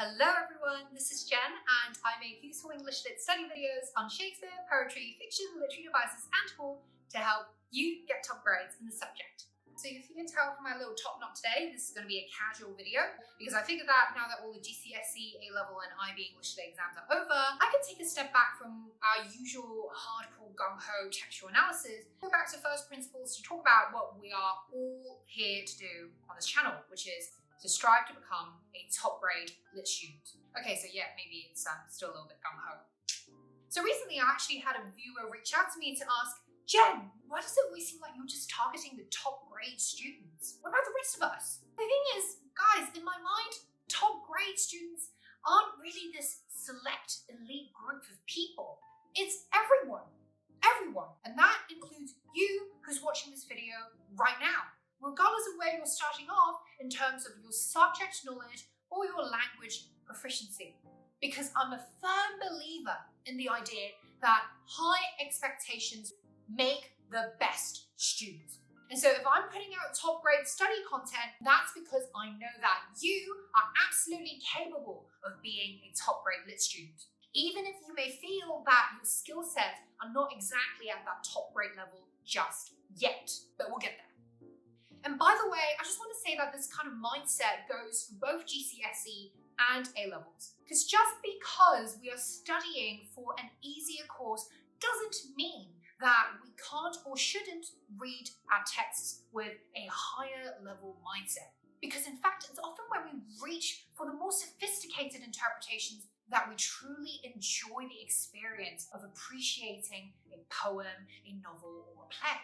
Hello everyone, this is Jen and I make useful English Lit study videos on Shakespeare, poetry, fiction, literary devices and more to help you get top grades in the subject. So if you can tell from my little top knot today, this is going to be a casual video because I figured that now that all the GCSE, A-level and IB English Lit exams are over, I can take a step back from our usual hardcore gung-ho textual analysis, go back to first principles to talk about what we are all here to do on this channel, which is to strive to become a top grade lit student. Okay, so yeah, maybe it's still a little bit gung-ho. So recently I actually had a viewer reach out to me to ask, Jen, why does it always seem like you're just targeting the top grade students? What about the rest of us? The thing is, guys, in my mind, top grade students aren't really this select elite group of people. It's everyone. Everyone. And that includes you who's watching this video right now, regardless of where you're starting off in terms of your subject knowledge or your language proficiency. Because I'm a firm believer in the idea that high expectations make the best students. And so if I'm putting out top grade study content, that's because I know that you are absolutely capable of being a top grade lit student. Even if you may feel that your skill sets are not exactly at that top grade level just yet, but we'll get there. And by the way, I just want to say that this kind of mindset goes for both GCSE and A-levels. Because just because we are studying for an easier course doesn't mean that we can't or shouldn't read our texts with a higher level mindset. Because in fact, it's often when we reach for the more sophisticated interpretations that we truly enjoy the experience of appreciating a poem, a novel, or a play.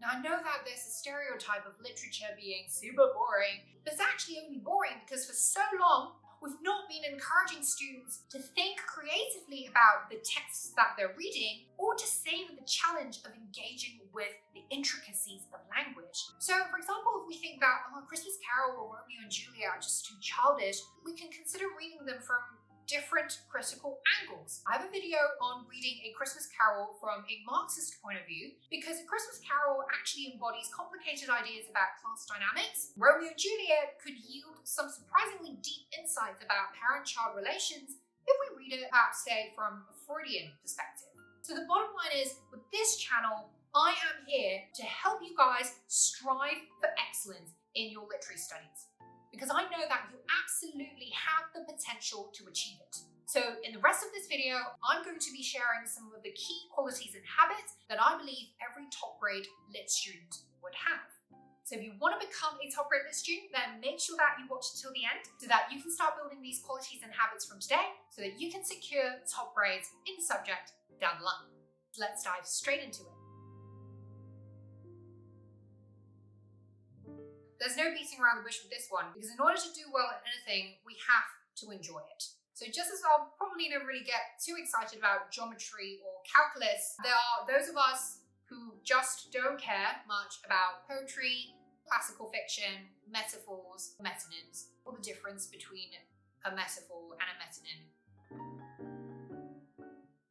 Now, I know that there's a stereotype of literature being super boring, but it's actually only boring because for so long, we've not been encouraging students to think creatively about the texts that they're reading or to savor the challenge of engaging with the intricacies of language. So, for example, if we think that Christmas Carol or Romeo and Juliet are just too childish, we can consider reading them from different critical angles. I have a video on reading A Christmas Carol from a Marxist point of view because A Christmas Carol actually embodies complicated ideas about class dynamics. Romeo and Juliet could yield some surprisingly deep insights about parent-child relations if we read it, perhaps say, from a Freudian perspective. So the bottom line is, with this channel, I am here to help you guys strive for excellence in your literary studies, because I know that you absolutely have the potential to achieve it. So in the rest of this video, I'm going to be sharing some of the key qualities and habits that I believe every top grade lit student would have. So if you want to become a top grade lit student, then make sure that you watch until the end so that you can start building these qualities and habits from today so that you can secure top grades in the subject down the line. Let's dive straight into it. There's no beating around the bush with this one, because in order to do well at anything, we have to enjoy it. So just as I'll probably never really get too excited about geometry or calculus, there are those of us who just don't care much about poetry, classical fiction, metaphors, metonyms, or the difference between a metaphor and a metonym.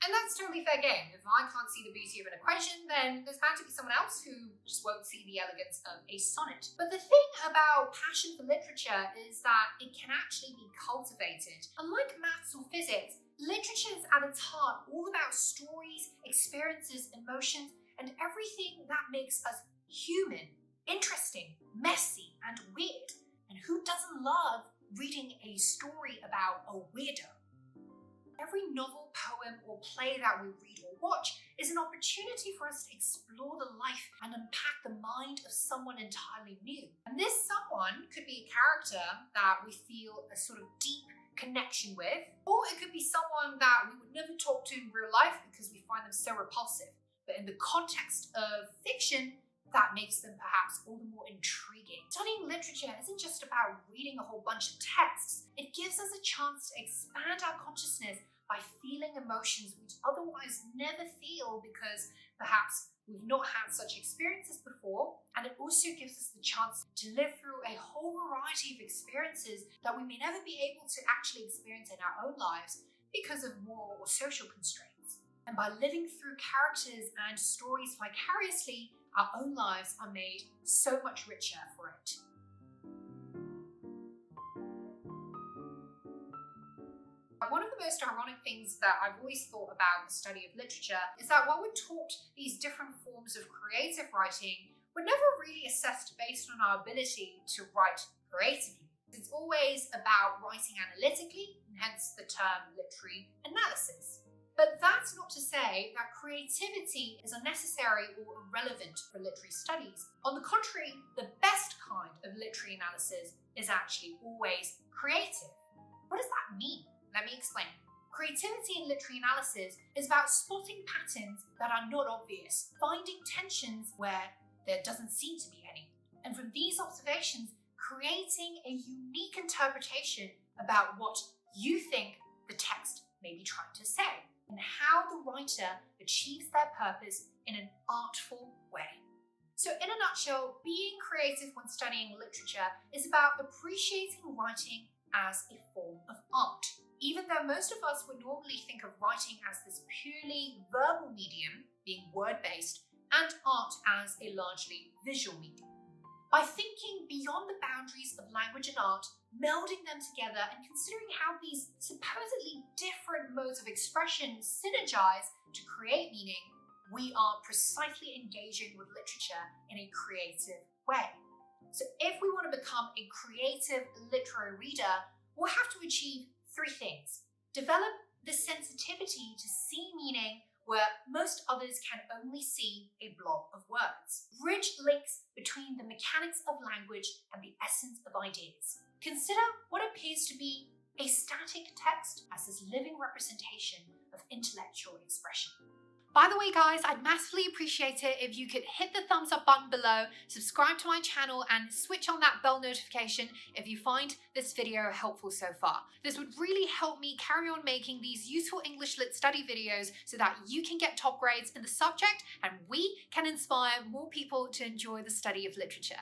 And that's totally fair game. If I can't see the beauty of an equation, then there's bound to be someone else who just won't see the elegance of a sonnet. But the thing about passion for literature is that it can actually be cultivated. Unlike maths or physics, literature is at its heart all about stories, experiences, emotions, and everything that makes us human, interesting, messy, and weird. And who doesn't love reading a story about a weirdo? Every novel, poem, or play that we read or watch is an opportunity for us to explore the life and unpack the mind of someone entirely new. And this someone could be a character that we feel a sort of deep connection with, or it could be someone that we would never talk to in real life because we find them so repulsive. But in the context of fiction, that makes them perhaps all the more intriguing. Studying literature isn't just about reading a whole bunch of texts. It gives us a chance to expand our consciousness by feeling emotions we'd otherwise never feel because perhaps we've not had such experiences before. And it also gives us the chance to live through a whole variety of experiences that we may never be able to actually experience in our own lives because of moral or social constraints. And by living through characters and stories vicariously, our own lives are made so much richer for it. one of the most ironic things that I've always thought about the study of literature is that while we're taught these different forms of creative writing, we're never really assessed based on our ability to write creatively. It's always about writing analytically, and hence the term literary analysis. But that's not to say that creativity is unnecessary or irrelevant for literary studies. On the contrary, the best kind of literary analysis is actually always creative. What does that mean? Let me explain. Creativity in literary analysis is about spotting patterns that are not obvious, finding tensions where there doesn't seem to be any, and from these observations, creating a unique interpretation about what you think the text may be trying to say, and how the writer achieves their purpose in an artful way. So in a nutshell, being creative when studying literature is about appreciating writing as a form of art. Even though most of us would normally think of writing as this purely verbal medium, being word-based, and art as a largely visual medium. By thinking beyond the boundaries of language and art, melding them together and considering how these supposedly different modes of expression synergize to create meaning, we are precisely engaging with literature in a creative way. So if we want to become a creative literary reader, we'll have to achieve three things. Develop the sensitivity to see meaning where most others can only see a blob of words. Bridge links between the mechanics of language and the essence of ideas. Consider what appears to be a static text as this living representation of intellectual expression. By the way, guys, I'd massively appreciate it if you could hit the thumbs up button below, subscribe to my channel, and switch on that bell notification if you find this video helpful so far. This would really help me carry on making these useful English Lit study videos so that you can get top grades in the subject and we can inspire more people to enjoy the study of literature.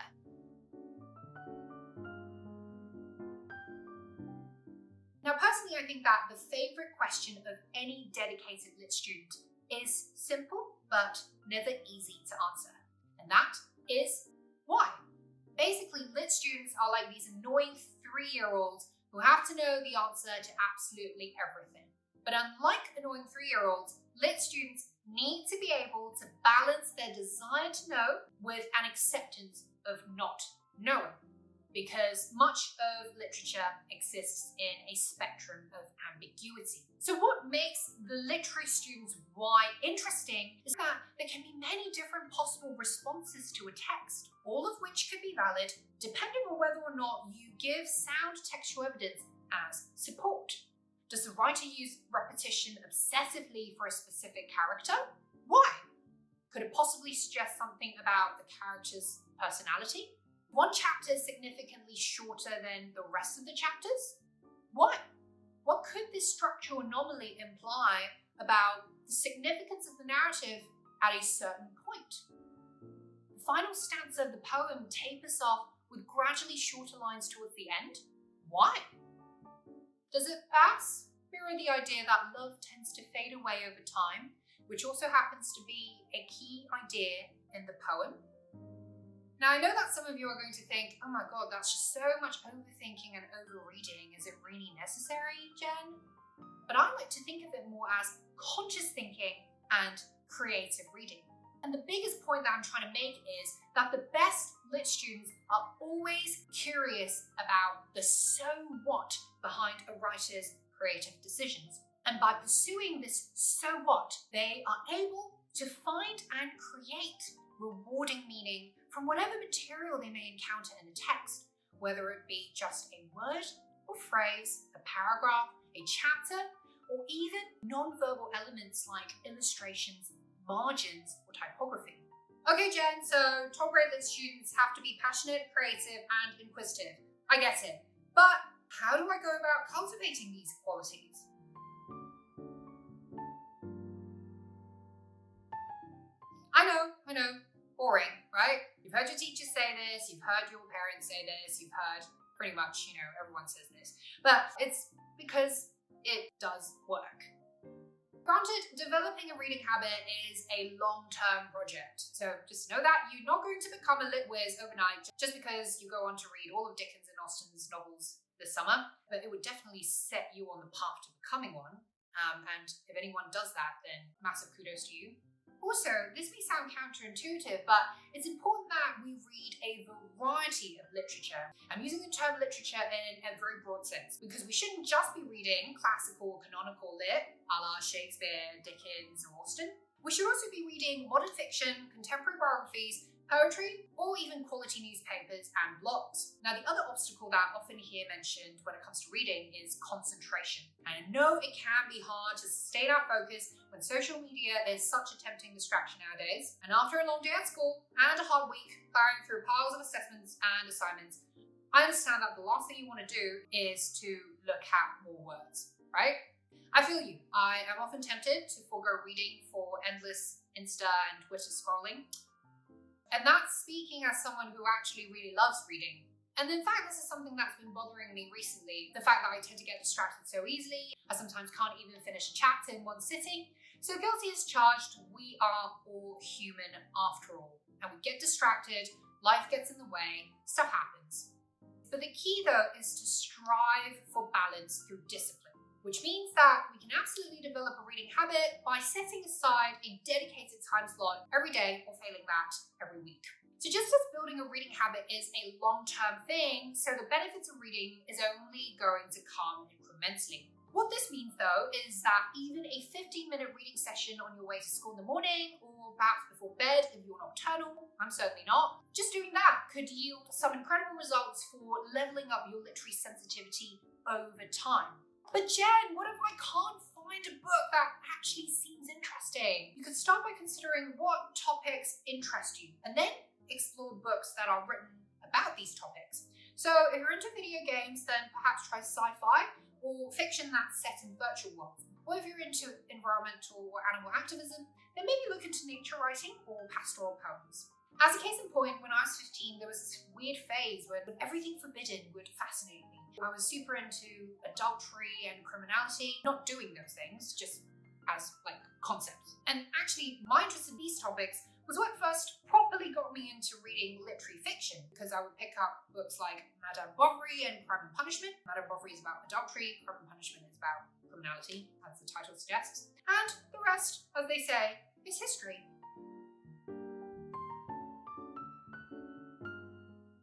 Now, personally, I think that the favorite question of any dedicated lit student is simple, but never easy to answer. And that is why. Basically, lit students are like these annoying 3-year-olds who have to know the answer to absolutely everything. But unlike annoying 3-year-olds, lit students need to be able to balance their desire to know with an acceptance of not knowing, because much of literature exists in a spectrum of ambiguity. So what makes the literary student's why interesting is that there can be many different possible responses to a text, all of which could be valid depending on whether or not you give sound textual evidence as support. Does the writer use repetition obsessively for a specific character? Why? Could it possibly suggest something about the character's personality? One chapter is significantly shorter than the rest of the chapters? Why? What could this structural anomaly imply about the significance of the narrative at a certain point? The final stanza of the poem tapers off with gradually shorter lines towards the end. Why? Does it perhaps mirror the idea that love tends to fade away over time, which also happens to be a key idea in the poem? Now, I know that some of you are going to think, oh my god, that's just so much overthinking and overreading. Is it really necessary, Jen? But I like to think of it more as conscious thinking and creative reading. And the biggest point that I'm trying to make is that the best lit students are always curious about the so what behind a writer's creative decisions. And by pursuing this so what, they are able to find and create rewarding meaning from whatever material they may encounter in a text, whether it be just a word or phrase, a paragraph, a chapter, or even non-verbal elements like illustrations, margins, or typography. Okay, Jen, so top grade lit students have to be passionate, creative, and inquisitive. I get it. But how do I go about cultivating these qualities? I know, boring, right? You've heard your teachers say this, you've heard your parents say this, you've heard pretty much, everyone says this. But it's because it does work. Granted, developing a reading habit is a long-term project. So just know that you're not going to become a lit whiz overnight just because you go on to read all of Dickens and Austen's novels this summer, but it would definitely set you on the path to becoming one. And if anyone does that, then massive kudos to you. Also, this may sound counterintuitive, but it's important that we read a variety of literature. I'm using the term literature in a very broad sense because we shouldn't just be reading classical, canonical lit, a la Shakespeare, Dickens, or Austen. We should also be reading modern fiction, contemporary biographies, poetry, or even quality newspapers and blogs. Now, the other obstacle that I often hear mentioned when it comes to reading is concentration. And I know it can be hard to sustain our focus when social media is such a tempting distraction nowadays. And after a long day at school and a hard week plowing through piles of assessments and assignments, I understand that the last thing you want to do is to look at more words, right? I feel you. I am often tempted to forego reading for endless Insta and Twitter scrolling. And that's speaking as someone who actually really loves reading. And in fact, this is something that's been bothering me recently. The fact that I tend to get distracted so easily. I sometimes can't even finish a chapter in one sitting. So guilty as charged, we are all human after all. And we get distracted, life gets in the way, stuff happens. But the key though is to strive for balance through discipline, which means that we can absolutely develop a reading habit by setting aside a dedicated time slot every day or failing that every week. So just as building a reading habit is a long-term thing, so the benefits of reading is only going to come incrementally. What this means though is that even a 15-minute reading session on your way to school in the morning or perhaps before bed if you're nocturnal, I'm certainly not, just doing that could yield some incredible results for leveling up your literary sensitivity over time. But Jen, what if I can't find a book that actually seems interesting? You could start by considering what topics interest you and then explore books that are written about these topics. So if you're into video games, then perhaps try sci-fi or fiction that's set in virtual worlds. Or if you're into environmental or animal activism, then maybe look into nature writing or pastoral poems. As a case in point, when I was 15, there was this weird phase where everything forbidden would fascinate me. I was super into adultery and criminality, not doing those things, just as like concepts. And actually, my interest in these topics was what first properly got me into reading literary fiction, because I would pick up books like Madame Bovary and Crime and Punishment. Madame Bovary is about adultery, Crime and Punishment is about criminality, as the title suggests. And the rest, as they say, is history.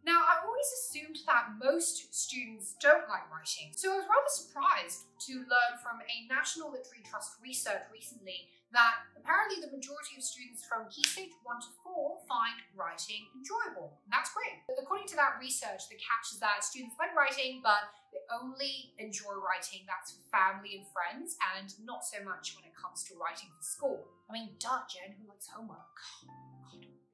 Now, I always assumed that most students don't like writing, so I was rather surprised to learn from a National Literary Trust research recently that apparently the majority of students from Key Stage 1 to 4 find writing enjoyable. And that's great. But according to that research, the catch is that students like writing, but they only enjoy writing that's for family and friends, and not so much when it comes to writing for school. I mean, duh, Jen, who likes homework?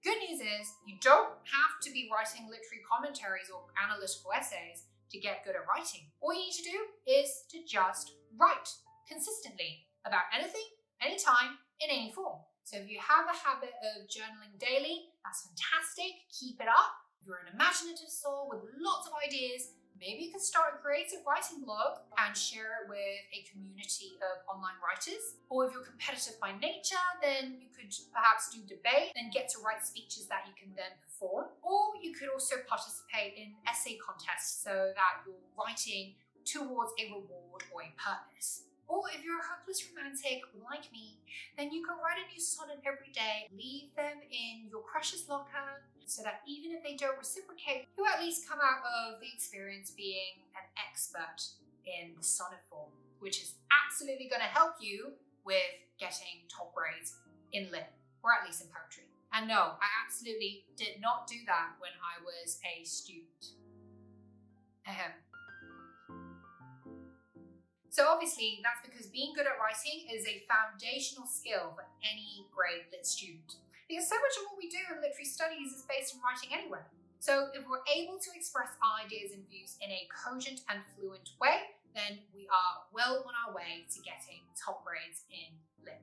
Good news is, you don't have to be writing literary commentaries or analytical essays to get good at writing. All you need to do is to just write consistently about anything, anytime, in any form. So if you have a habit of journaling daily, that's fantastic, keep it up. If you're an imaginative soul with lots of ideas, maybe you can start a creative writing blog and share it with a community of online writers. Or if you're competitive by nature, then you could perhaps do debate and get to write speeches that you can then perform. Or you could also participate in essay contests so that you're writing towards a reward or a purpose. Or if you're a hopeless romantic like me, then you can write a new sonnet every day, leave them in your crush's locker, so that even if they don't reciprocate, you at least come out of the experience being an expert in the sonnet form, which is absolutely going to help you with getting top grades in lit, or at least in poetry. And no, I absolutely did not do that when I was a student. So obviously, that's because being good at writing is a foundational skill for any grade lit student. Because so much of what we do in literary studies is based on writing anyway. So if we're able to express our ideas and views in a cogent and fluent way, then we are well on our way to getting top grades in lit.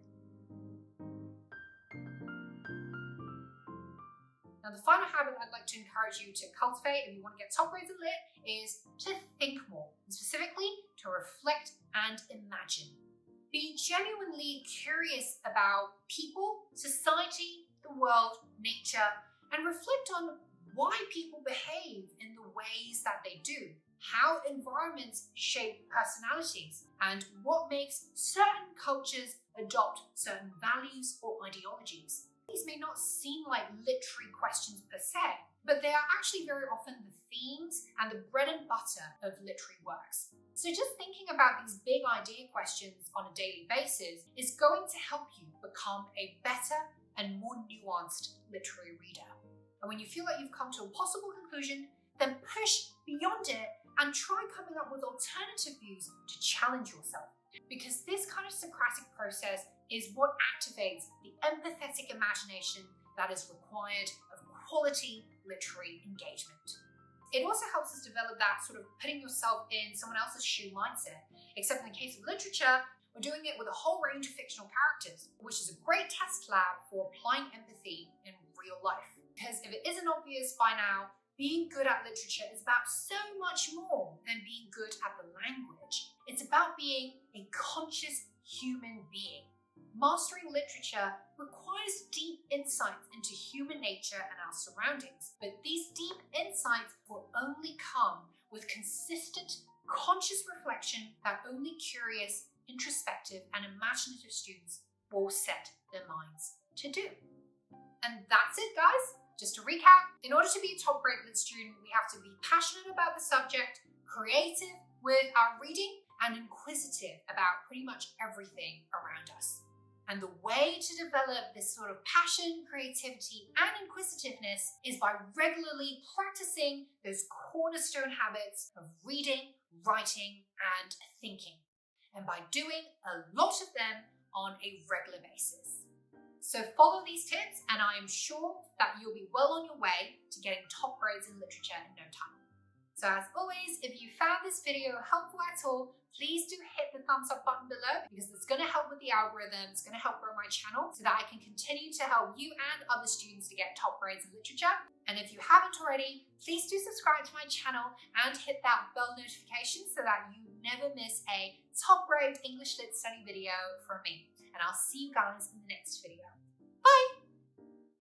Now, the final habit I'd like to encourage you to cultivate if you want to get top grades in lit is to think more, and specifically to reflect and imagine. Be genuinely curious about people, society, the world, nature, and reflect on why people behave in the ways that they do. how environments shape personalities, and what makes certain cultures adopt certain values or ideologies. These may not seem like literary questions per se, but they are actually very often the themes and the bread and butter of literary works. So just thinking about these big idea questions on a daily basis is going to help you become a better and more nuanced literary reader. And when you feel like you've come to a possible conclusion, then push beyond it and try coming up with alternative views to challenge yourself. Because this kind of Socratic process is what activates the empathetic imagination that is required of quality literary engagement. It also helps us develop that sort of putting yourself in someone else's shoe mindset, except in the case of literature, we're doing it with a whole range of fictional characters, which is a great test lab for applying empathy in real life. Because if it isn't obvious by now, being good at literature is about so much more than being good at the language. It's about being a conscious human being. Mastering literature requires deep insights into human nature and our surroundings, but these deep insights will only come with consistent, conscious reflection that only curious, introspective, and imaginative students will set their minds to do. And that's it, guys. Just to recap, in order to be a top grade lit student, we have to be passionate about the subject, creative with our reading, and inquisitive about pretty much everything around us. And the way to develop this sort of passion, creativity, and inquisitiveness is by regularly practicing those cornerstone habits of reading, writing, and thinking, and by doing a lot of them on a regular basis. So follow these tips, and I am sure that you'll be well on your way to getting top grades in literature in no time. So as always, if you found this video helpful at all, please do hit the thumbs up button below, because it's going to help with the algorithm, it's going to help grow my channel so that I can continue to help you and other students to get top grades in literature. And if you haven't already, please do subscribe to my channel and hit that bell notification so that you never miss a top grade English Lit study video from me. And I'll see you guys in the next video. Bye!